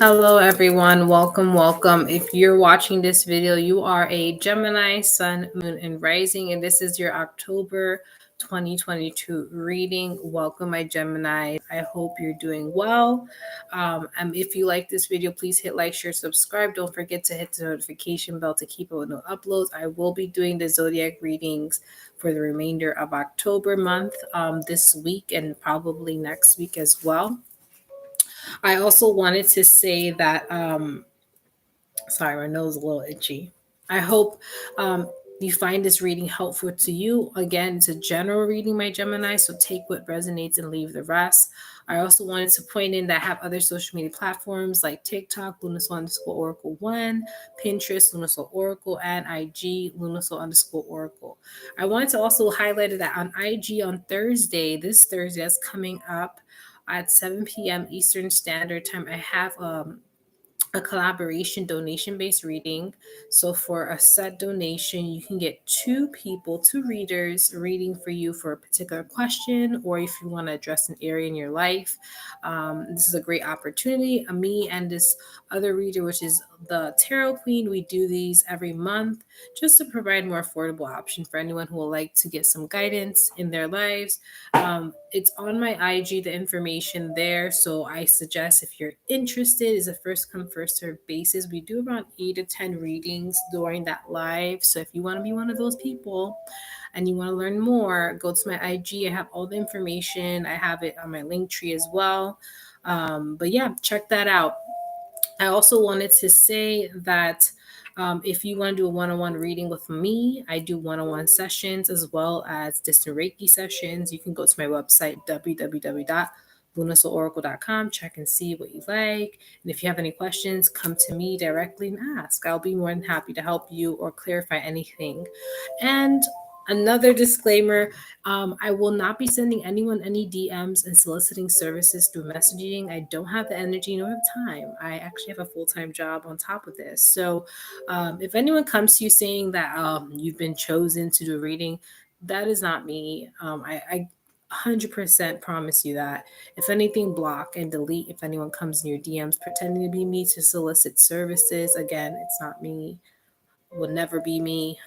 Hello, everyone. Welcome. If you're watching this video, you are a Gemini, Sun, Moon, and Rising, and this is your October 2022 reading. Welcome, my Gemini. I hope you're doing well. And if you like this video, please hit like, share, subscribe. Don't forget to hit the notification bell to keep up with no uploads. I will be doing the zodiac readings for the remainder of October month this week and probably next week as well. I also wanted to say that, sorry, my nose is a little itchy. I hope you find this reading helpful to you. Again, it's a general reading, my Gemini, so take what resonates and leave the rest. I also wanted to point in that I have other social media platforms like TikTok, Lunasol_Oracle1, Pinterest, Lunasol Oracle, and IG, Lunasol_Oracle. I wanted to also highlight that on IG on Thursday, this Thursday that's coming up, at 7 p.m. Eastern Standard Time, I have a collaboration donation-based reading. So for a set donation, you can get two readers reading for you for a particular question, or if you want to address an area in your life. This is a great opportunity. Me and this other reader, which is the Tarot Queen, we do these every month just to provide more affordable option for anyone who would like to get some guidance in their lives. It's on my IG, the information there. So I suggest if you're interested, is a first come, first served basis. We do around 8 to 10 readings during that live. So if you want to be one of those people and you want to learn more, go to my IG. I have all the information. I have it on my link tree as well. But yeah, check that out. I also wanted to say that if you want to do a one-on-one reading with me, I do one-on-one sessions as well as distant Reiki sessions. You can go to my website, www.lunasoloracle.com, check and see what you like. And if you have any questions, come to me directly and ask. I'll be more than happy to help you or clarify anything. And another disclaimer, I will not be sending anyone any DMs and soliciting services through messaging. I don't have the energy nor have time. I actually have a full-time job on top of this. So if anyone comes to you saying that you've been chosen to do a reading, that is not me. I 100% promise you that. If anything, block and delete if anyone comes in your DMs pretending to be me to solicit services. Again, it's not me. Will never be me.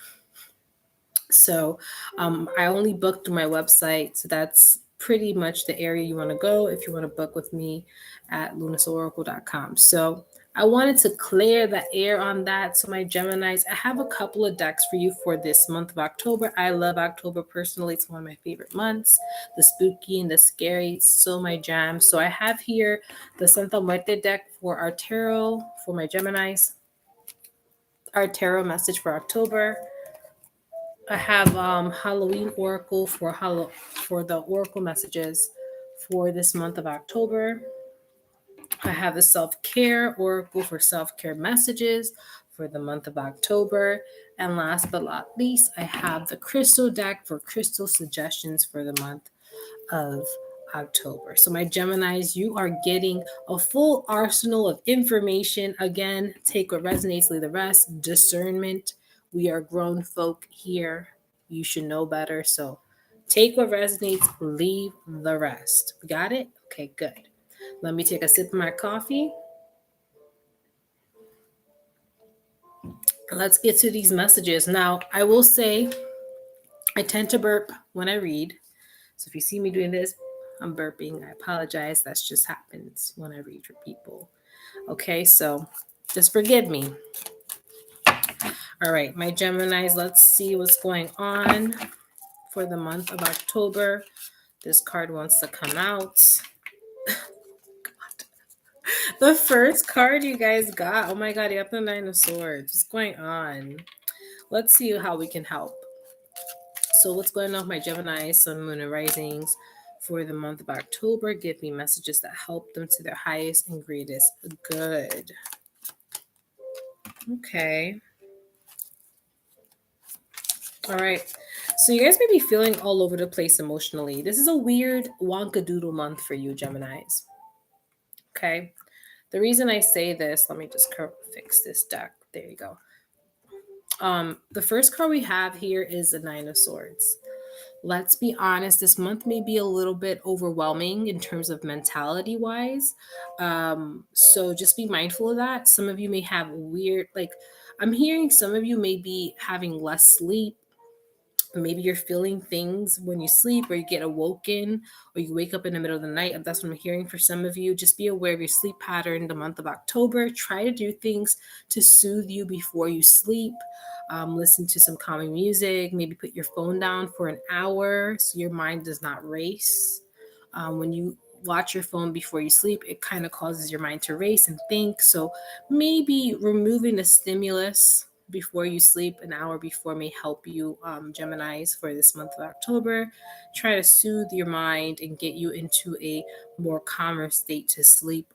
So I only book through my website. So that's pretty much the area you want to go if you want to book with me at lunasoloracle.com. So I wanted to clear the air on that. So my Geminis, I have a couple of decks for you for this month of October. I love October personally. It's one of my favorite months. The spooky and the scary, it's so my jam. So I have here the Santa Muerte deck for our tarot for my Geminis. Our tarot message for October. I have Halloween Oracle for the Oracle messages for this month of October. I have the Self-Care Oracle for self-care messages for the month of October. And last but not least, I have the Crystal deck for crystal suggestions for the month of October. So my Geminis, you are getting a full arsenal of information. Again, take what resonates, leave the rest. Discernment. We are grown folk here. You should know better. So take what resonates, leave the rest. Got it? Okay, good. Let me take a sip of my coffee. Let's get to these messages. Now, I will say I tend to burp when I read. So if you see me doing this, I'm burping. I apologize. That just happens when I read for people. Okay, so just forgive me. All right, my Geminis, let's see what's going on for the month of October. This card wants to come out. God. The first card you guys got. Oh my God, you have the Nine of Swords. What's going on? Let's see how we can help. So what's going on with my Gemini, Sun, Moon, and Risings for the month of October? Give me messages that help them to their highest and greatest good. Okay. All right. So you guys may be feeling all over the place emotionally. This is a weird wonkadoodle month for you, Geminis. Okay. The reason I say this, let me just fix this deck. There you go. The first card we have here is the Nine of Swords. Let's be honest, this month may be a little bit overwhelming in terms of mentality wise. So just be mindful of that. Some of you may have weird, like, I'm hearing some of you may be having less sleep. Maybe you're feeling things when you sleep, or you get awoken, or you wake up in the middle of the night. That's what I'm hearing for some of you. Just be aware of your sleep pattern the month of October. Try to do things to soothe you before you sleep. Listen to some calming music. Maybe put your phone down for an hour so your mind does not race. When you watch your phone before you sleep, it kind of causes your mind to race and think. So maybe removing the stimulus before you sleep an hour before may help you, Geminis, for this month of October. Try to soothe your mind and get you into a more calmer state to sleep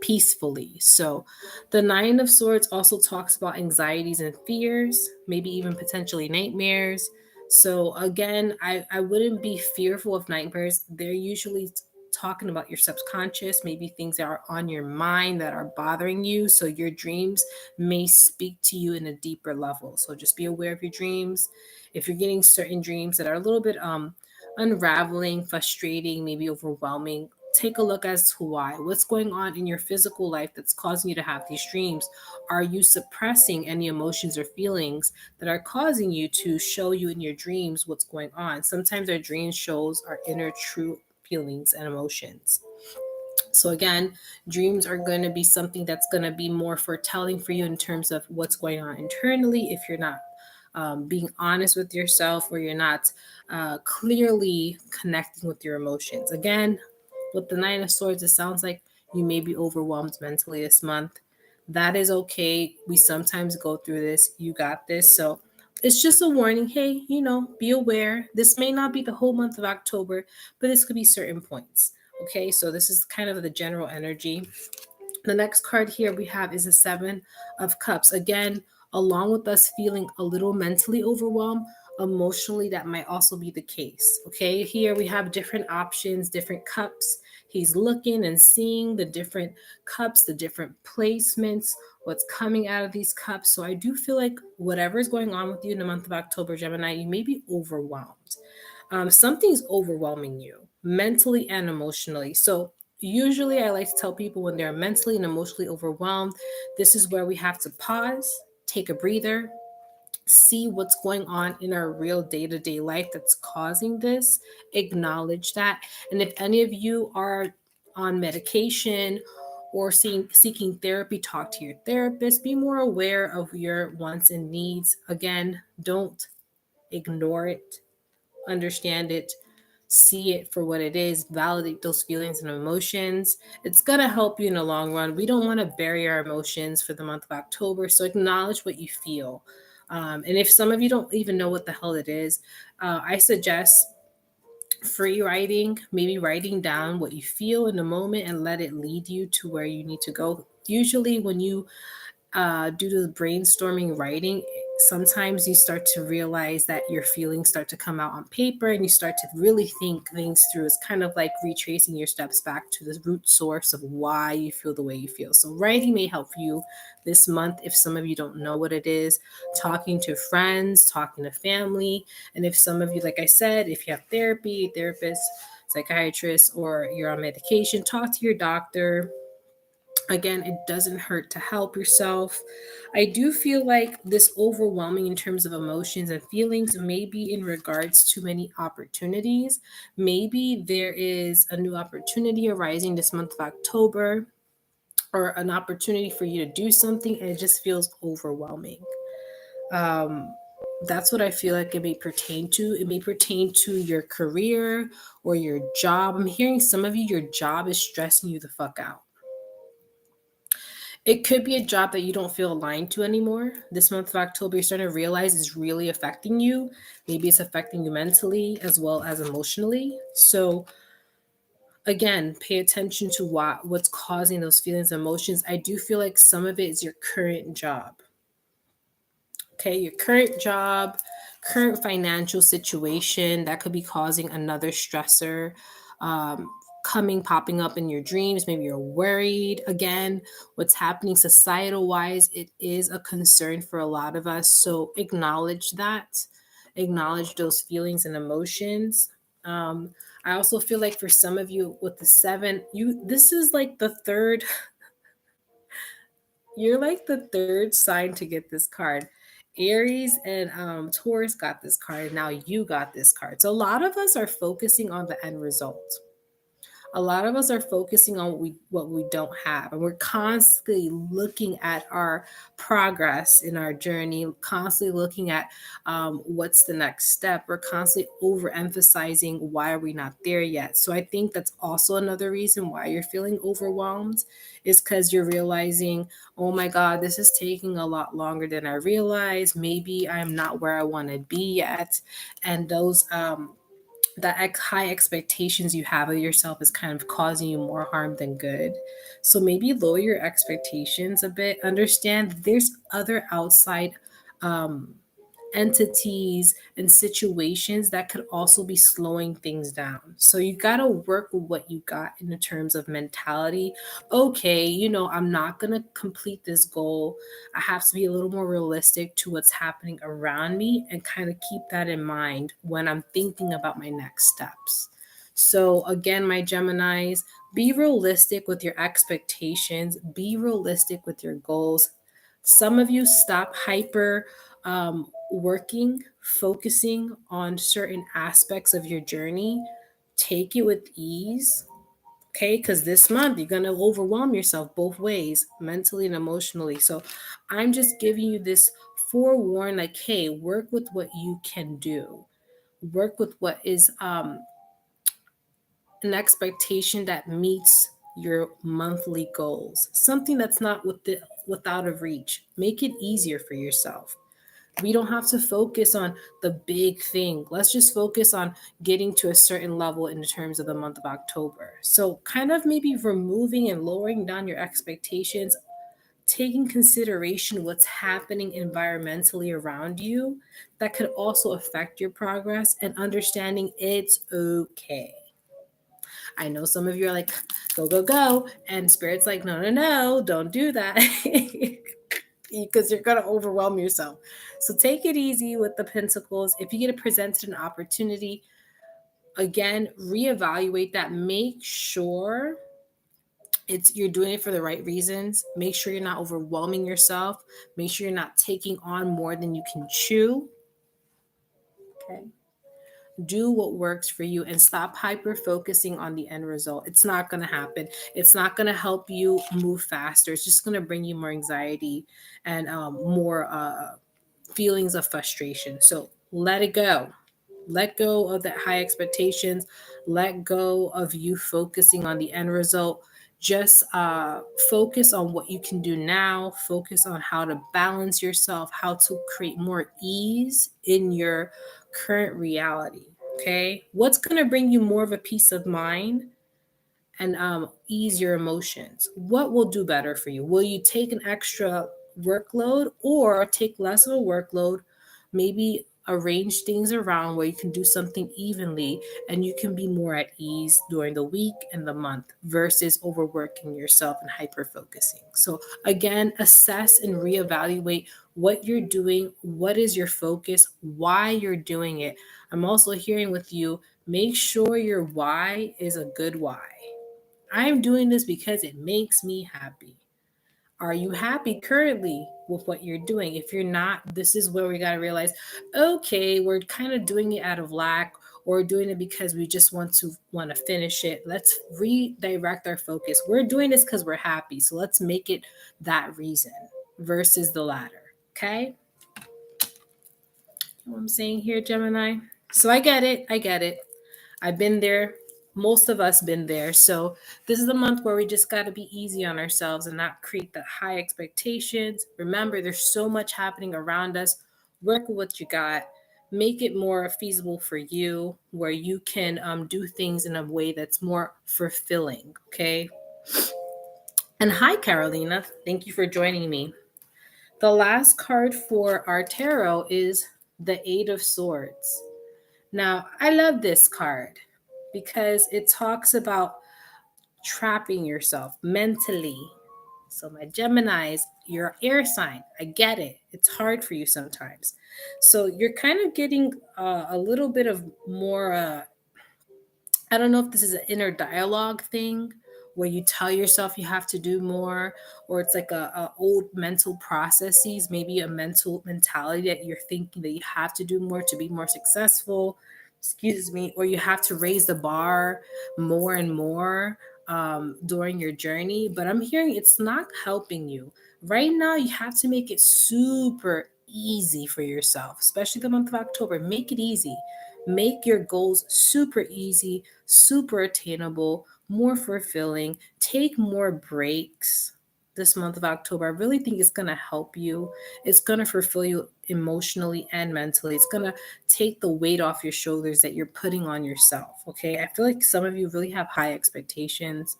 peacefully. So, the Nine of Swords also talks about anxieties and fears, maybe even potentially nightmares. So, again, I wouldn't be fearful of nightmares. They're usually talking about your subconscious, maybe things that are on your mind that are bothering you. So, your dreams may speak to you in a deeper level. So, just be aware of your dreams. If you're getting certain dreams that are a little bit unraveling, frustrating, maybe overwhelming, take a look as to why. What's going on in your physical life that's causing you to have these dreams? Are you suppressing any emotions or feelings that are causing you to show you in your dreams what's going on? Sometimes our dreams shows our inner true feelings and emotions. So again, dreams are going to be something that's going to be more foretelling for you in terms of what's going on internally. If you're not being honest with yourself, or you're not clearly connecting with your emotions. Again, with the Nine of Swords, it sounds like you may be overwhelmed mentally this month. That is okay. We sometimes go through this. You got this. So it's just a warning. Hey, be aware. This may not be the whole month of October, but this could be certain points. Okay, so this is kind of the general energy. The next card here we have is the Seven of Cups. Again, along with us feeling a little mentally overwhelmed, emotionally, that might also be the case. Okay, here we have different options, different cups. He's looking and seeing the different cups, the different placements, what's coming out of these cups. So I do feel like whatever is going on with you in the month of October, Gemini, you may be overwhelmed. Something's overwhelming you mentally and emotionally. So usually I like to tell people when they're mentally and emotionally overwhelmed, this is where we have to pause, take a breather, see what's going on in our real day-to-day life that's causing this, acknowledge that. And if any of you are on medication or seeking therapy, talk to your therapist. Be more aware of your wants and needs. Again, don't ignore it. Understand it, see it for what it is, validate those feelings and emotions. It's going to help you in the long run. We don't want to bury our emotions for the month of October, so acknowledge what you feel. And if some of you don't even know what the hell it is, I suggest free writing, maybe writing down what you feel in the moment and let it lead you to where you need to go. Usually, when you due to the brainstorming writing, sometimes you start to realize that your feelings start to come out on paper and you start to really think things through. It's kind of like retracing your steps back to the root source of why you feel the way you feel. So writing may help you this month if some of you don't know what it is. Talking to friends, talking to family. And if some of you, like I said, if you have therapy, therapist, psychiatrist, or you're on medication, talk to your doctor. Again, it doesn't hurt to help yourself. I do feel like this overwhelming in terms of emotions and feelings may be in regards to many opportunities. Maybe there is a new opportunity arising this month of October, or an opportunity for you to do something, and it just feels overwhelming. Um, that's what I feel like it may pertain to. It may pertain to your career or your job. I'm hearing some of you, your job is stressing you the fuck out. It could be a job that you don't feel aligned to anymore. This month of October, you're starting to realize is really affecting you. Maybe it's affecting you mentally as well as emotionally. So again, pay attention to what's causing those feelings and emotions. I do feel like some of it is your current job. Okay, your current job, current financial situation that could be causing another stressor. Um, popping up in your dreams. Maybe you're worried. Again, what's happening societal wise, it is a concern for a lot of us. So acknowledge that. acknowledge those feelings and emotions. I also feel like for some of you with the 7, this is like the third, you're like the third sign to get this card. Aries and Taurus got this card. Now you got this card. So a lot of us are focusing on the end result. A lot of us are focusing on what we don't have, and we're constantly looking at our progress in our journey, constantly looking at what's the next step. We're constantly overemphasizing why are we not there yet. So I think that's also another reason why you're feeling overwhelmed, is because you're realizing, oh my god, this is taking a lot longer than I realized. Maybe I'm not where I want to be yet. And those that high expectations you have of yourself is kind of causing you more harm than good. So maybe lower your expectations a bit. Understand there's other outside um, entities and situations that could also be slowing things down. So you got to work with what you got in the terms of mentality. Okay, I'm not going to complete this goal. I have to be a little more realistic to what's happening around me and kind of keep that in mind when I'm thinking about my next steps. So, again, my Geminis, be realistic with your expectations, be realistic with your goals. Some of you stop hyper working, focusing on certain aspects of your journey. Take it with ease, okay? Because this month you're going to overwhelm yourself both ways, mentally and emotionally. So I'm just giving you this forewarn, like, hey, work with what you can do, work with what is an expectation that meets your monthly goals, something that's not without of reach. Make it easier for yourself. We don't have to focus on the big thing. Let's just focus on getting to a certain level in terms of the month of October. So, kind of maybe removing and lowering down your expectations, taking consideration what's happening environmentally around you that could also affect your progress, and understanding it's okay. I know some of you are like, go, go, go. And Spirit's like, no, no, no, don't do that. Because you're going to overwhelm yourself. So take it easy with the pentacles. If you get presented an opportunity, again, reevaluate that. Make sure you're doing it for the right reasons. Make sure you're not overwhelming yourself. Make sure you're not taking on more than you can chew. Okay. Do what works for you and stop hyper focusing on the end result. It's not going to happen. It's not going to help you move faster. It's just going to bring you more anxiety and more feelings of frustration. So let it go. Let go of that high expectations. Let go of you focusing on the end result. Just focus on what you can do now. Focus on how to balance yourself, how to create more ease in your current reality. Okay. What's going to bring you more of a peace of mind and ease your emotions? What will do better for you? Will you take an extra workload or take less of a workload? Maybe arrange things around where you can do something evenly and you can be more at ease during the week and the month versus overworking yourself and hyper focusing. So, again, assess and reevaluate what you're doing, what is your focus, why you're doing it. I'm also hearing with you, make sure your why is a good why. I'm doing this because it makes me happy. Are you happy currently with what you're doing? If you're not, this is where we got to realize, okay, we're kind of doing it out of lack or doing it because we just want to finish it. Let's redirect our focus. We're doing this because we're happy. So let's make it that reason versus the latter. Okay? You know what I'm saying here, Gemini? So I get it. I get it. I've been there. Most of us been there. So this is a month where we just got to be easy on ourselves and not create the high expectations. Remember, there's so much happening around us. Work with what you got. Make it more feasible for you, where you can do things in a way that's more fulfilling. Okay. And hi, Carolina. Thank you for joining me. The last card for our tarot is the Eight of Swords. Now, I love this card because it talks about trapping yourself mentally, So my Geminis, you're air sign. I get it. It's hard for you sometimes. So you're kind of getting a little bit of more I don't know if this is an inner dialogue thing where you tell yourself you have to do more, or it's like a old mental processes, maybe a mental mentality that you're thinking that you have to do more to be more successful, excuse me, or you have to raise the bar more and more during your journey. But I'm hearing it's not helping you. Right now, you have to make it super easy for yourself, especially the month of October. Make it easy. Make your goals super easy, super attainable, more fulfilling. Take more breaks this month of October. I really think it's going to help you. It's going to fulfill you emotionally and mentally. It's going to take the weight off your shoulders that you're putting on yourself. Okay. I feel like some of you really have high expectations.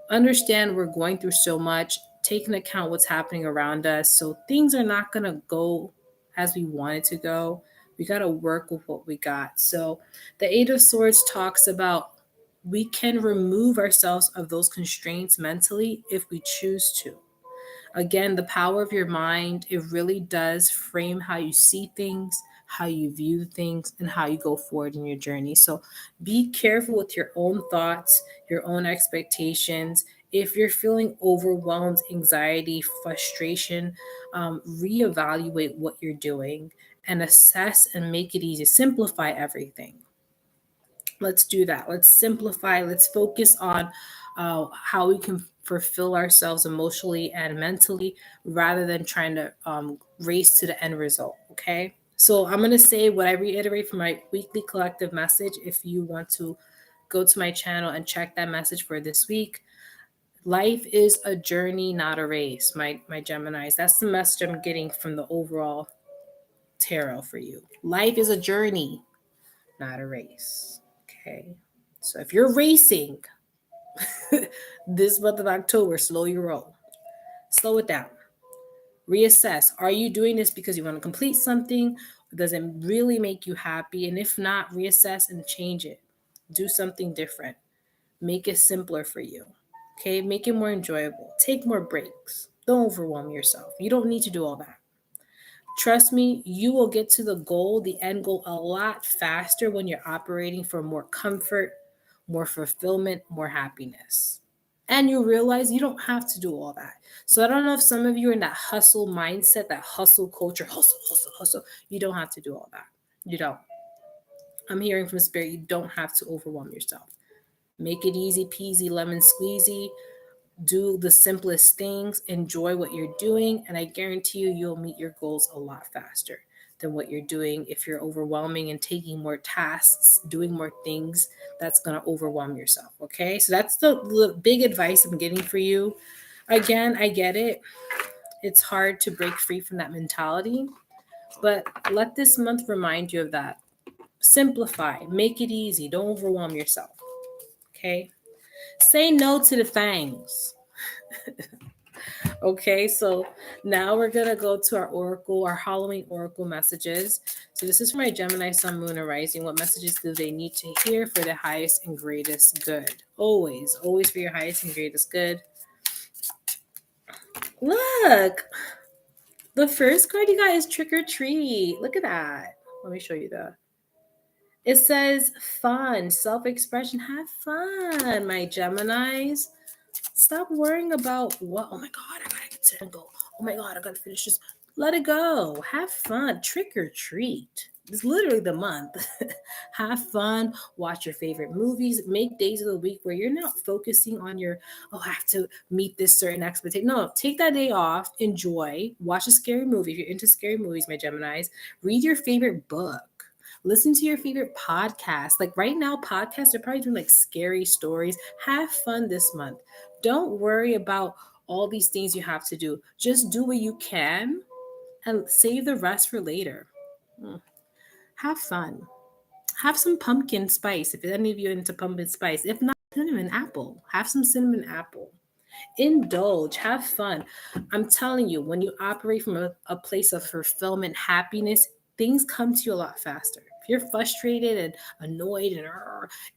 Understand we're going through so much. Take into account what's happening around us. So things are not going to go as we want it to go. We got to work with what we got. So the Eight of Swords talks about we can remove ourselves of those constraints mentally if we choose to. Again, the power of your mind, it really does frame how you see things, how you view things, and how you go forward in your journey. So be careful with your own thoughts, your own expectations. If you're feeling overwhelmed, anxiety, frustration, reevaluate what you're doing and assess and make it easy. Simplify everything. Let's do that. Let's simplify. Let's focus on how we can fulfill ourselves emotionally and mentally rather than trying to race to the end result. Okay. So I'm going to say what I reiterate from my weekly collective message. If you want to go to my channel and check that message for this week, life is a journey, not a race. My Geminis. That's the message I'm getting from the overall tarot for you. Life is a journey, not a race. Okay. So if you're racing this month of October, slow your roll. Slow it down. Reassess. Are you doing this because you want to complete something? Or does it really make you happy? And if not, reassess and change it. Do something different. Make it simpler for you. Okay. Make it more enjoyable. Take more breaks. Don't overwhelm yourself. You don't need to do all that. Trust me, you will get to the goal, the end goal, a lot faster when you're operating for more comfort, more fulfillment, more happiness. And you realize you don't have to do all that. So I don't know if some of you are in that hustle mindset, that hustle culture, hustle, hustle, hustle. You don't have to do all that. You don't. I'm hearing from spirit, you don't have to overwhelm yourself. Make it easy peasy, lemon squeezy. Do the simplest things, enjoy what you're doing, and I guarantee you, you'll meet your goals a lot faster than what you're doing if you're overwhelming and taking more tasks, doing more things. That's going to overwhelm yourself. Okay, so that's the big advice I'm getting for you. Again, I get it. It's hard to break free from that mentality, but let this month remind you of that. Simplify, make it easy, don't overwhelm yourself. Okay, say no to the things. Okay, so now we're gonna go to our oracle, our Halloween oracle messages. So this is for my Gemini, Sun, Moon, and Rising. What messages do they need to hear for the highest and greatest good? Always, always for your highest and greatest good. Look, the first card you got is trick or treat. Look at that. Let me show you the. It says fun, self-expression. Have fun, my Geminis. Stop worrying about what. Oh my God, I gotta get to and go. Oh my God, I gotta finish this. Let it go. Have fun. Trick or treat. It's literally the month. Have fun. Watch your favorite movies. Make days of the week where you're not focusing on your, oh, I have to meet this certain expectation. No, take that day off. Enjoy. Watch a scary movie. If you're into scary movies, my Geminis, read your favorite book. Listen to your favorite podcast. Like right now, podcasts are probably doing like scary stories. Have fun this month. Don't worry about all these things you have to do. Just do what you can and save the rest for later. Have fun. Have some pumpkin spice if any of you are into pumpkin spice. If not, cinnamon apple. Have some cinnamon apple. Indulge, have fun. I'm telling you, when you operate from a place of fulfillment, happiness, things come to you a lot faster. If you're frustrated and annoyed and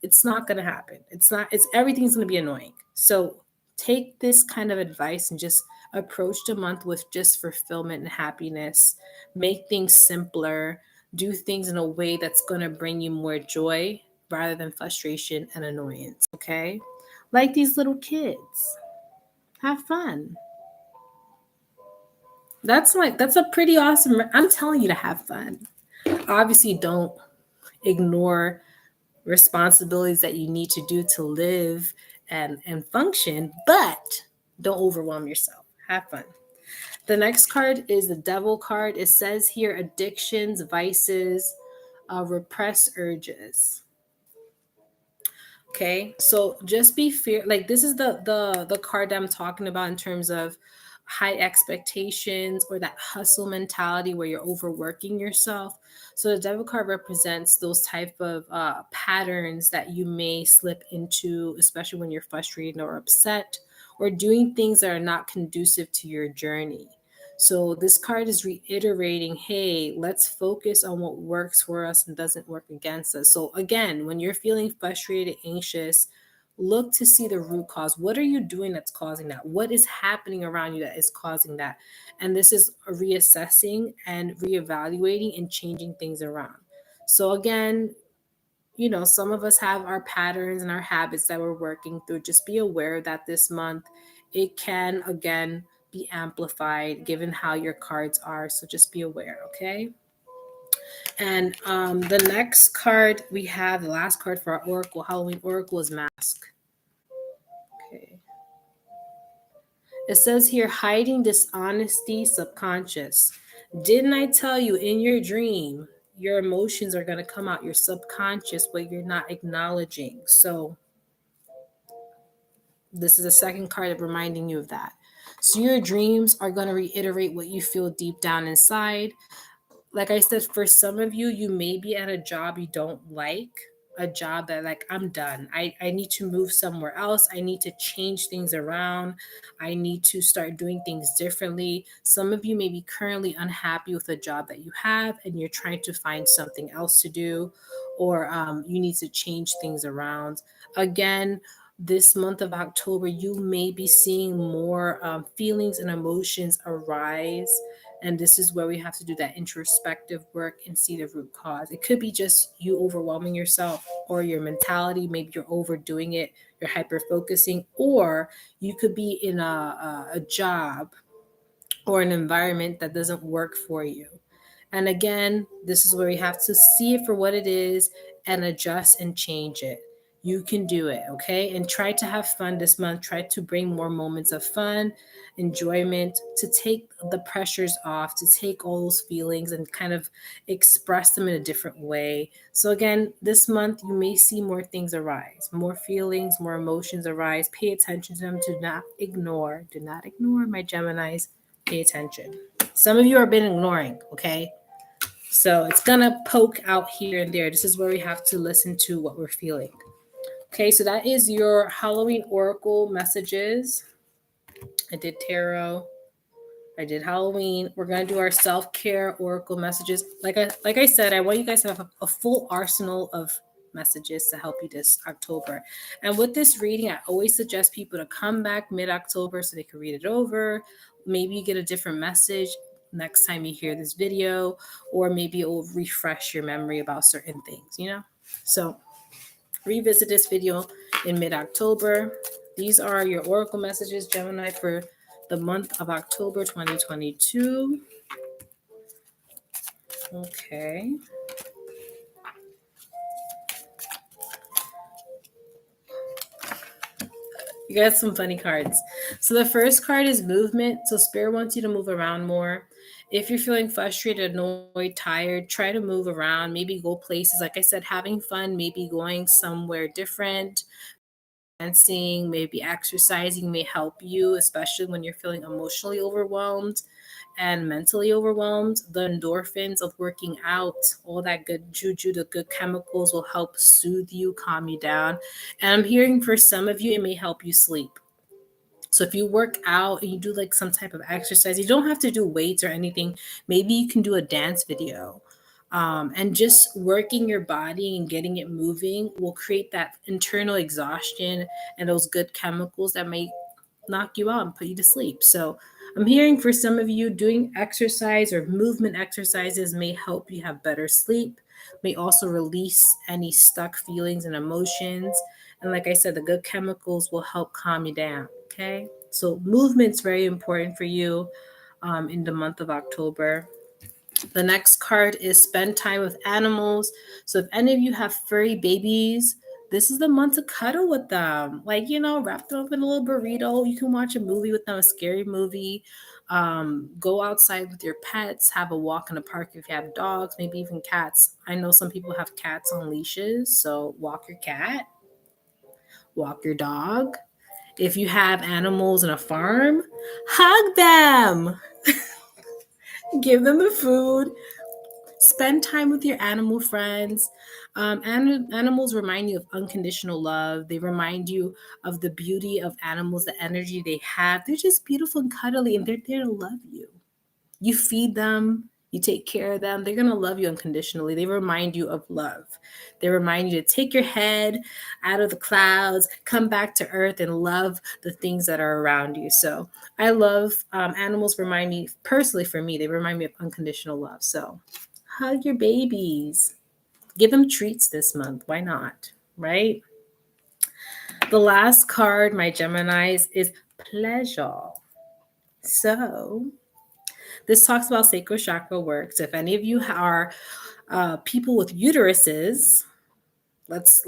it's not going to happen. It's not, it's everything's going to be annoying. So take this kind of advice and just approach the month with just fulfillment and happiness. Make things simpler. Do things in a way that's going to bring you more joy rather than frustration and annoyance. Okay? Like these little kids. Have fun. That's a pretty awesome. I'm telling you to have fun. Obviously, don't ignore responsibilities that you need to do to live and function, but don't overwhelm yourself. Have fun. The next card is the Devil card. It says here addictions, vices, repressed urges. Okay, so just be fear. Like this is the card that I'm talking about in terms of high expectations or that hustle mentality where you're overworking yourself. So the Devil card represents those type of patterns that you may slip into, especially when you're frustrated or upset, or doing things that are not conducive to your journey. So this card is reiterating, hey, let's focus on what works for us and doesn't work against us. So again, when you're feeling frustrated, anxious, look to see the root cause. What are you doing that's causing that? What is happening around you that is causing that? And this is reassessing and reevaluating and changing things around. So again, some of us have our patterns and our habits that we're working through. Just be aware that this month it can again be amplified given how your cards are. So just be aware, okay? And the next card we have, the last card for our Oracle, Halloween Oracle, is Mask. Okay. It says here, hiding dishonesty subconscious. Didn't I tell you in your dream, your emotions are going to come out, your subconscious, but you're not acknowledging. So this is the second card reminding you of that. So your dreams are going to reiterate what you feel deep down inside. Like I said, for some of you, you may be at a job you don't like, a job that like, I'm done. I need to move somewhere else. I need to change things around. I need to start doing things differently. Some of you may be currently unhappy with the job that you have and you're trying to find something else to do, or you need to change things around. Again, this month of October, you may be seeing more feelings and emotions arise. And this is where we have to do that introspective work and see the root cause. It could be just you overwhelming yourself or your mentality. Maybe you're overdoing it, you're hyper focusing, or you could be in a job or an environment that doesn't work for you. And again, this is where we have to see it for what it is and adjust and change it. You can do it, okay? And try to have fun this month. Try to bring more moments of fun, enjoyment, to take the pressures off, to take all those feelings and kind of express them in a different way. So, again, this month you may see more things arise, more feelings, more emotions arise. Pay attention to them. Do not ignore. Do not ignore, my Geminis. Pay attention. Some of you have been ignoring, okay? So it's gonna poke out here and there. This is where we have to listen to what we're feeling. Okay, so that is your Halloween Oracle messages. I did tarot. I did Halloween. We're gonna do our self-care Oracle messages. Like I said, I want you guys to have a full arsenal of messages to help you this October. And with this reading, I always suggest people to come back mid-October so they can read it over. Maybe you get a different message next time you hear this video, or maybe it will refresh your memory about certain things, So revisit this video in mid-October. These are your Oracle messages, Gemini, for the month of October 2022. Okay. You got some funny cards. So the first card is movement. So Spirit wants you to move around more. If you're feeling frustrated, annoyed, tired, try to move around. Maybe go places. Like I said, having fun, maybe going somewhere different. Dancing, maybe exercising may help you, especially when you're feeling emotionally overwhelmed and mentally overwhelmed. The endorphins of working out, all that good juju, the good chemicals will help soothe you, calm you down. And I'm hearing for some of you, it may help you sleep. So if you work out and you do like some type of exercise, you don't have to do weights or anything. Maybe you can do a dance video. And just working your body and getting it moving will create that internal exhaustion and those good chemicals that may knock you out and put you to sleep. So I'm hearing for some of you, doing exercise or movement exercises may help you have better sleep, may also release any stuck feelings and emotions. And like I said, the good chemicals will help calm you down. Okay. So movement's very important for you in the month of October. The next card is spend time with animals. So if any of you have furry babies, this is the month to cuddle with them. Like, wrap them up in a little burrito. You can watch a movie with them, a scary movie. Go outside with your pets, have a walk in the park if you have dogs, maybe even cats. I know some people have cats on leashes, so walk your cat, walk your dog. If you have animals in a farm, hug them. Give them the food. Spend time with your animal friends. Animals remind you of unconditional love. They remind you of the beauty of animals, the energy they have. They're just beautiful and cuddly, and they're there to love you. You feed them, you take care of them. They're going to love you unconditionally. They remind you of love. They remind you to take your head out of the clouds, come back to earth, and love the things that are around you. So I love animals. Remind me, personally for me, they remind me of unconditional love. So hug your babies. Give them treats this month. Why not? Right? The last card, my Geminis, is pleasure. So this talks about sacral chakra work. So if any of you are people with uteruses, let's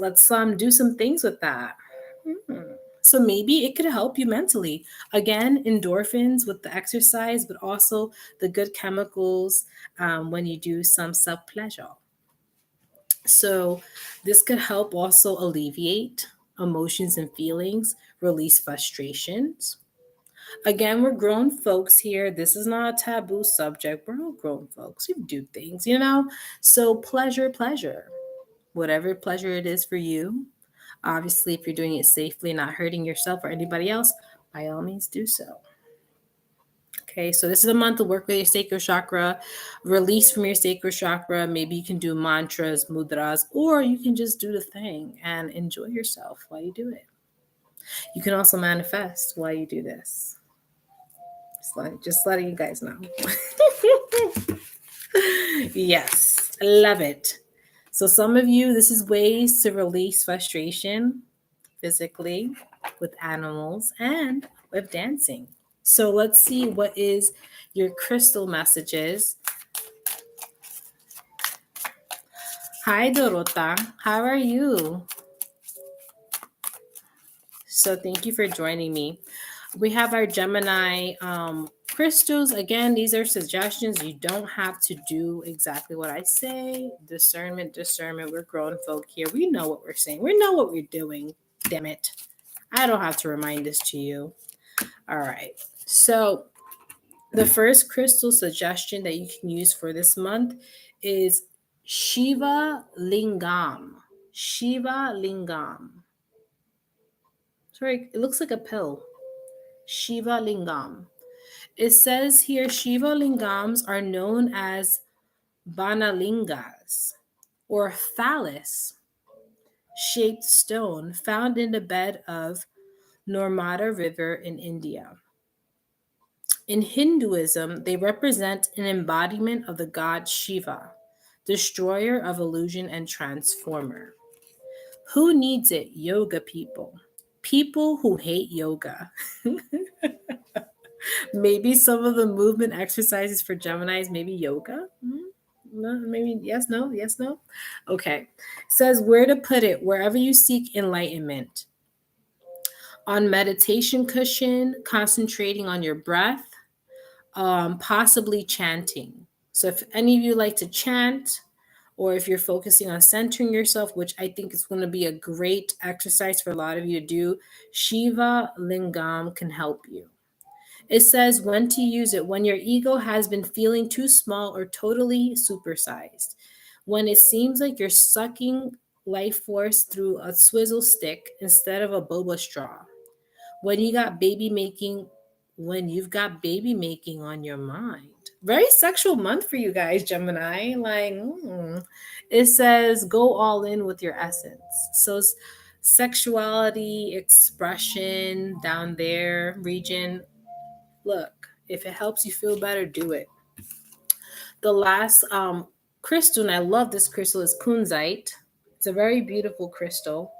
do some things with that. So maybe it could help you mentally. Again, endorphins with the exercise, but also the good chemicals when you do some self-pleasure. So this could help also alleviate emotions and feelings, release frustrations. Again, we're grown folks here. This is not a taboo subject. We're all grown folks. We do things, So pleasure. Whatever pleasure it is for you. Obviously, if you're doing it safely, not hurting yourself or anybody else, by all means do so. Okay, so this is a month to work with your sacral chakra, release from your sacral chakra. Maybe you can do mantras, mudras, or you can just do the thing and enjoy yourself while you do it. You can also manifest while you do this. Just letting you guys know. Yes, I love it. So some of you, this is ways to release frustration physically with animals and with dancing. So let's see what is your crystal messages. Hi, Dorota. How are you? So thank you for joining me. We have our Gemini crystals. Again, these are suggestions. You don't have to do exactly what I say. Discernment. We're grown folk here. We know what we're saying. We know what we're doing. Damn it. I don't have to remind this to you. All right. So the first crystal suggestion that you can use for this month is Shiva Lingam. Shiva Lingam. Sorry, it looks like a pill. Shiva Lingam. It says here Shiva Lingams are known as Banalingas or phallus shaped stone found in the bed of Narmada River in India. In Hinduism, they represent an embodiment of the god Shiva, destroyer of illusion and transformer. Who needs it? Yoga people. People who hate yoga. Maybe some of the movement exercises for Geminis, maybe yoga. No, maybe yes, no, yes, no. Okay. It says where to put it, wherever you seek enlightenment. On meditation cushion, concentrating on your breath, possibly chanting. So if any of you like to chant, or if you're focusing on centering yourself, which I think is going to be a great exercise for a lot of you to do, Shiva Lingam can help you. It says when to use it when your ego has been feeling too small or totally supersized. When it seems like you're sucking life force through a swizzle stick instead of a boba straw. When you've got baby making on your mind. Very sexual month for you guys, Gemini. It says go all in with your essence. So sexuality, expression down there, region. Look, if it helps you feel better, do it. The last crystal, and I love this crystal, is kunzite. It's a very beautiful crystal.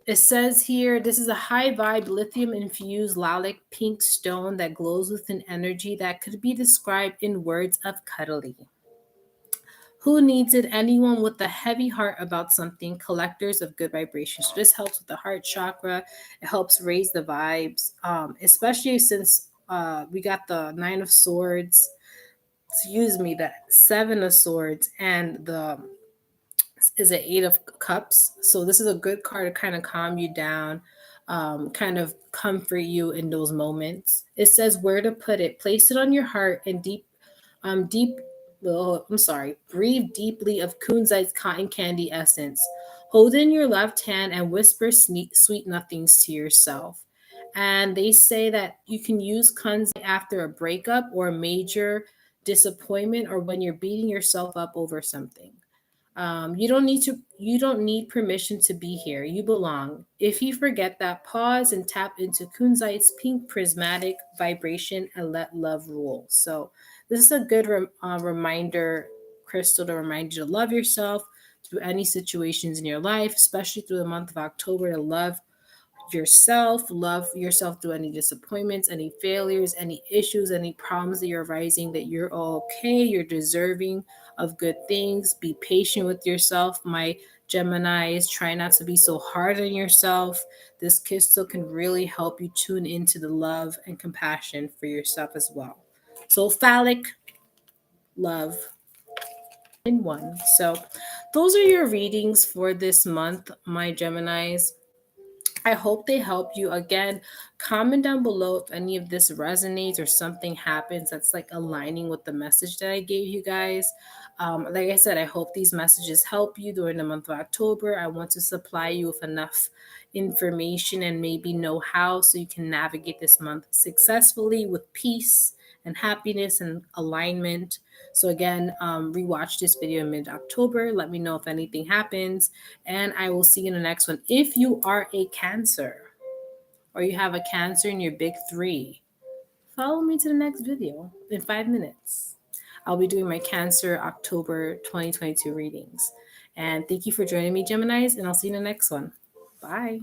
It says here, this is a high vibe lithium infused lilac pink stone that glows with an energy that could be described in words of cuddly. Who needs it? Anyone with a heavy heart about something, collectors of good vibrations. So this helps with the heart chakra. It helps raise the vibes, especially since we got the Nine of Swords, the Seven of Swords, and the is an Eight of Cups. So this is a good card to kind of calm you down, kind of comfort you in those moments. It says where to put it. Place it on your heart and breathe deeply of kunzite's cotton candy essence. Hold in your left hand and whisper sweet nothings to yourself. And they say that you can use kunzite after a breakup or a major disappointment, or when you're beating yourself up over something. You don't need permission to be here. You belong. If you forget that, pause and tap into kunzite's pink prismatic vibration and let love rule. So this is a good reminder crystal to remind you to love yourself through any situations in your life, especially through the month of October, to love yourself through any disappointments, any failures, any issues, any problems that you're rising, that you're all okay, you're deserving of good things. Be patient with yourself. My Geminis, try not to be so hard on yourself. This crystal can really help you tune into the love and compassion for yourself as well. So phallic love in one. So those are your readings for this month, my Geminis. I hope they help you. Again, comment down below if any of this resonates or something happens that's like aligning with the message that I gave you guys. Like I said, I hope these messages help you during the month of October. I want to supply you with enough information and maybe know how so you can navigate this month successfully with peace and happiness and alignment. So again, rewatch this video in mid-October. Let me know if anything happens, and I will see you in the next one. If you are a Cancer or you have a Cancer in your big three, follow me to the next video in 5 minutes. I'll be doing my Cancer October 2022 readings. And thank you for joining me, Geminis, and I'll see you in the next one. Bye.